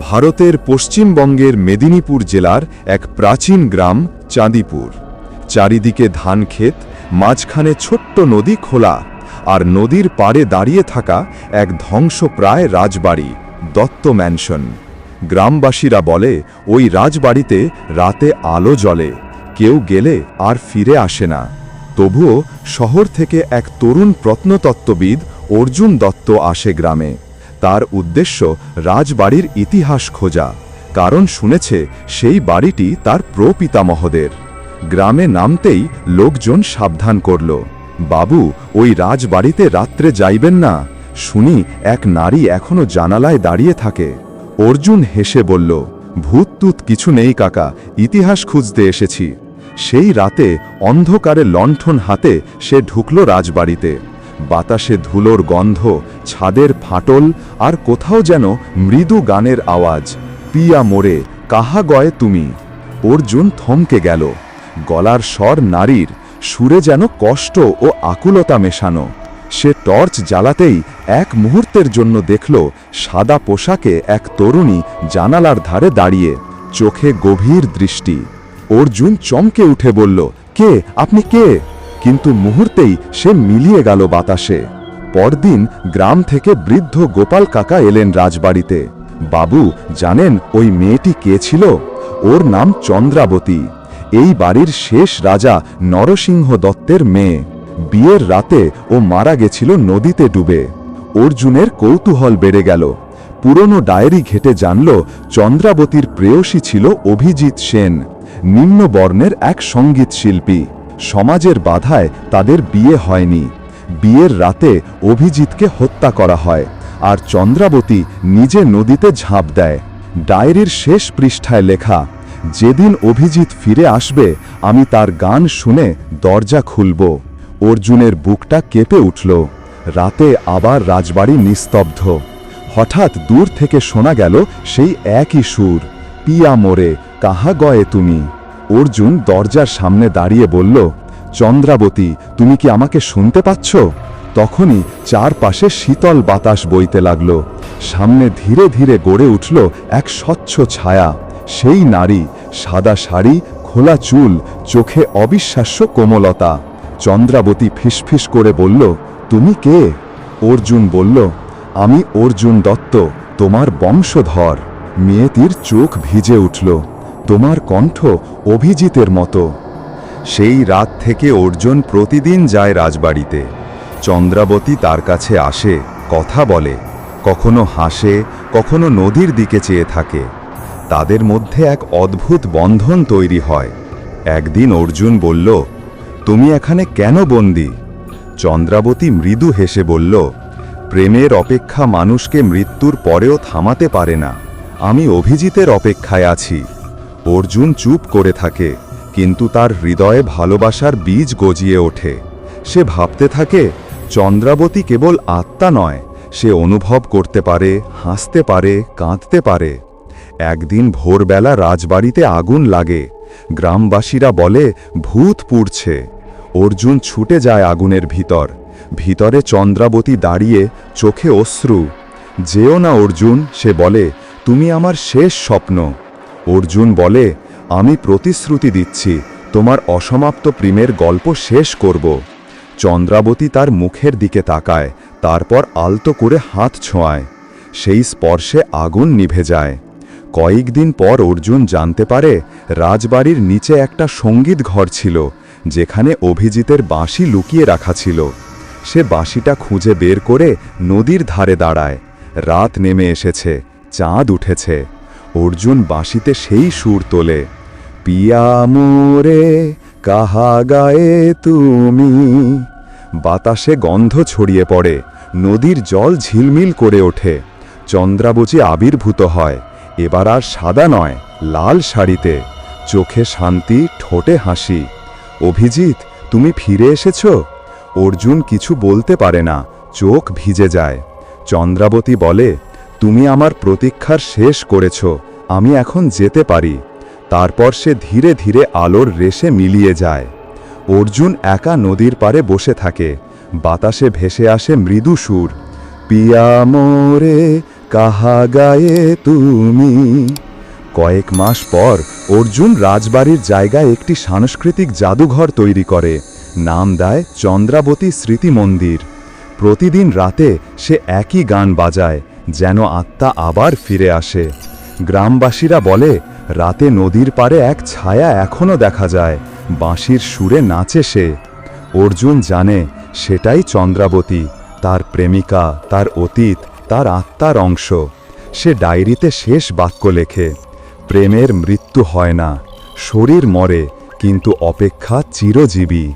ভারতের পশ্চিমবঙ্গের মেদিনীপুর জেলার এক প্রাচীন গ্রাম চাঁদিপুর। চারিদিকে ধান ক্ষেত, মাঝখানে ছোট্ট নদী খোলা, আর নদীর পাড়ে দাঁড়িয়ে থাকা এক ধ্বংসপ্রায় রাজবাড়ি, দত্ত ম্যানশন। গ্রামবাসীরা বলে ওই রাজবাড়িতে রাতে আলো জ্বলে, কেউ গেলে আর ফিরে আসে না। তবুও শহর থেকে এক তরুণ প্রত্নতত্ত্ববিদ অর্জুন দত্ত আসে গ্রামে। তার উদ্দেশ্য রাজবাড়ির ইতিহাস খোঁজা, কারণ শুনেছে সেই বাড়িটি তার প্রপিতামহদের। গ্রামে নামতেই লোকজন সাবধান করল, বাবু ওই রাজবাড়িতে রাত্রে যাইবেন না, শুনি এক নারী এখনো জানালায় দাঁড়িয়ে থাকে। অর্জুন হেসে বলল, ভূত টুত কিছু নেই কাকা, ইতিহাস খুঁজতে এসেছি। সেই রাতে অন্ধকারে লণ্ঠন হাতে সে ঢুকল রাজবাড়িতে। বাতাসে ধুলোর গন্ধ, ছাদের ফাটল, আর কোথাও যেন মৃদু গানের আওয়াজ, পিয়া মোরে কাহা গয়ে তুমি। অর্জুন থমকে গেল। গলার স্বর নারীর, সুরে যেন কষ্ট ও আকুলতা মেশানো। সে টর্চ জ্বালাতেই এক মুহূর্তের জন্য দেখল সাদা পোশাকে এক তরুণী জানালার ধারে দাঁড়িয়ে, চোখে গভীর দৃষ্টি। অর্জুন চমকে উঠে বলল, কে আপনি, কে? কিন্তু মুহূর্তেই সে মিলিয়ে গেল বাতাসে। পরদিন গ্রাম থেকে বৃদ্ধ গোপাল কাকা এলেন রাজবাড়িতে। বাবু জানেন ওই মেয়েটি কে ছিল? ওর নাম চন্দ্রাবতী, এই বাড়ির শেষ রাজা নরসিংহ দত্তের মেয়ে। বিয়ের রাতে ও মারা গেছিল নদীতে ডুবে। অর্জুনের কৌতূহল বেড়ে গেল। পুরনো ডায়েরি ঘেটে জানল চন্দ্রাবতীর প্রেয়সী ছিল অভিজিৎ সেন, নিম্ন বর্ণের এক সঙ্গীত শিল্পী। সমাজের বাধায় তাদের বিয়ে হয়নি। বিয়ের রাতে অভিজিৎকে হত্যা করা হয়, আর চন্দ্রাবতী নিজে নদীতে ঝাঁপ দেয়। ডায়েরির শেষ পৃষ্ঠায় লেখা, যেদিন অভিজিৎ ফিরে আসবে আমি তার গান শুনে দরজা খুলব। অর্জুনের বুকটা কেঁপে উঠল। রাতে আবার রাজবাড়ি নিস্তব্ধ। হঠাৎ দূর থেকে শোনা গেল সেই একই সুর, পিয়া মোরে কাহা গয়ে তুমি। অর্জুন দরজার সামনে দাঁড়িয়ে বলল, চন্দ্রাবতী তুমি কি আমাকে শুনতে পাচ্ছ? তখনই চারপাশে শীতল বাতাস বইতে লাগল। সামনে ধীরে ধীরে গড়ে উঠল এক স্বচ্ছ ছায়া। সেই নারী, সাদা শাড়ি, খোলা চুল, চোখে অবিশ্বাস্য কোমলতা। চন্দ্রাবতী ফিসফিস করে বলল, তুমি কে? অর্জুন বলল, আমি অর্জুন দত্ত, তোমার বংশধর। মেয়েটির চোখ ভিজে উঠল। তোমার কণ্ঠ অভিজিতের মতো। সেই রাত থেকে অর্জুন প্রতিদিন যায় রাজবাড়িতে। চন্দ্রাবতী তার কাছে আসে, কথা বলে, কখনো হাসে, কখনো নদীর দিকে চেয়ে থাকে। তাদের মধ্যে এক অদ্ভুত বন্ধন তৈরি হয়। একদিন অর্জুন বলল, তুমি এখানে কেন বন্দী? চন্দ্রাবতী মৃদু হেসে বলল, প্রেমের অপেক্ষা মানুষকে মৃত্যুর পরেও থামাতে পারে না। আমি অভিজিতের অপেক্ষায় আছি। অর্জুন চুপ করে থাকে, কিন্তু তার হৃদয়ে ভালোবাসার বীজ গজিয়ে ওঠে। সে ভাবতে থাকে, চন্দ্রাবতী কেবল আত্মা নয়, সে অনুভব করতে পারে, হাসতে পারে, কাঁদতে পারে। একদিন ভোরবেলা রাজবাড়িতে আগুন লাগে। গ্রামবাসীরা বলে ভূত পুড়ছে। অর্জুন ছুটে যায় আগুনের ভিতর। ভিতরে চন্দ্রাবতী দাঁড়িয়ে, চোখে অশ্রু। যেও না অর্জুন, সে বলে, তুমি আমার শেষ স্বপ্ন। অর্জুন বলে, আমি প্রতিশ্রুতি দিচ্ছি, তোমার অসমাপ্ত প্রেমের গল্প শেষ করব। চন্দ্রাবতী তার মুখের দিকে তাকায়, তারপর আলতো করে হাত ছোঁয়ায়। সেই স্পর্শে আগুন নিভে যায়। কয়েকদিন পর অর্জুন জানতে পারে রাজবাড়ির নিচে একটা সঙ্গীত ঘর ছিল, যেখানে অভিজিতের বাঁশি লুকিয়ে রাখা ছিল। সে বাঁশিটা খুঁজে বের করে নদীর ধারে দাঁড়ায়। রাত নেমে এসেছে, চাঁদ উঠেছে। অর্জুন বাঁশিতে সেই সুর তোলে, পিয়া মোরে কাহা গায়ে তুমি। বাতাসে গন্ধ ছড়িয়ে পড়ে, নদীর জল ঝিলমিল করে ওঠে। চন্দ্রাবতী আবির্ভূত হয়, এবার আর সাদা নয়, লাল শাড়িতে। চোখে শান্তি, ঠোঁটে হাসি। অভিজিৎ তুমি ফিরে এসেছ? অর্জুন কিছু বলতে পারে না, চোখ ভিজে যায়। চন্দ্রাবতী বলে, তুমি আমার প্রতীক্ষার শেষ করেছ, আমি এখন যেতে পারি। তারপর সে ধীরে ধীরে আলোর রেশে মিলিয়ে যায়। অর্জুন একা নদীর পাড়ে বসে থাকে। বাতাসে ভেসে আসে মৃদু সুর, পিয়া মোরে কাহা গায়ে তুমি। কয়েক মাস পর অর্জুন রাজবাড়ির জায়গায় একটি সাংস্কৃতিক জাদুঘর তৈরি করে, নাম দেয় চন্দ্রাবতী স্মৃতি মন্দির। প্রতিদিন রাতে সে একই গান বাজায়, যেন আত্মা আবার ফিরে আসে। গ্রামবাসীরা বলে, রাতে নদীর পাড়ে এক ছায়া এখনও দেখা যায়, বাঁশির সুরে নাচে সে। অর্জুন জানে সেটাই চন্দ্রাবতী, তার প্রেমিকা, তার অতীত, তার আত্মার অংশ। সে ডায়েরিতে শেষ বাক্য লেখে, প্রেমের মৃত্যু হয় না, শরীর মরে, কিন্তু অপেক্ষা চিরজীবী।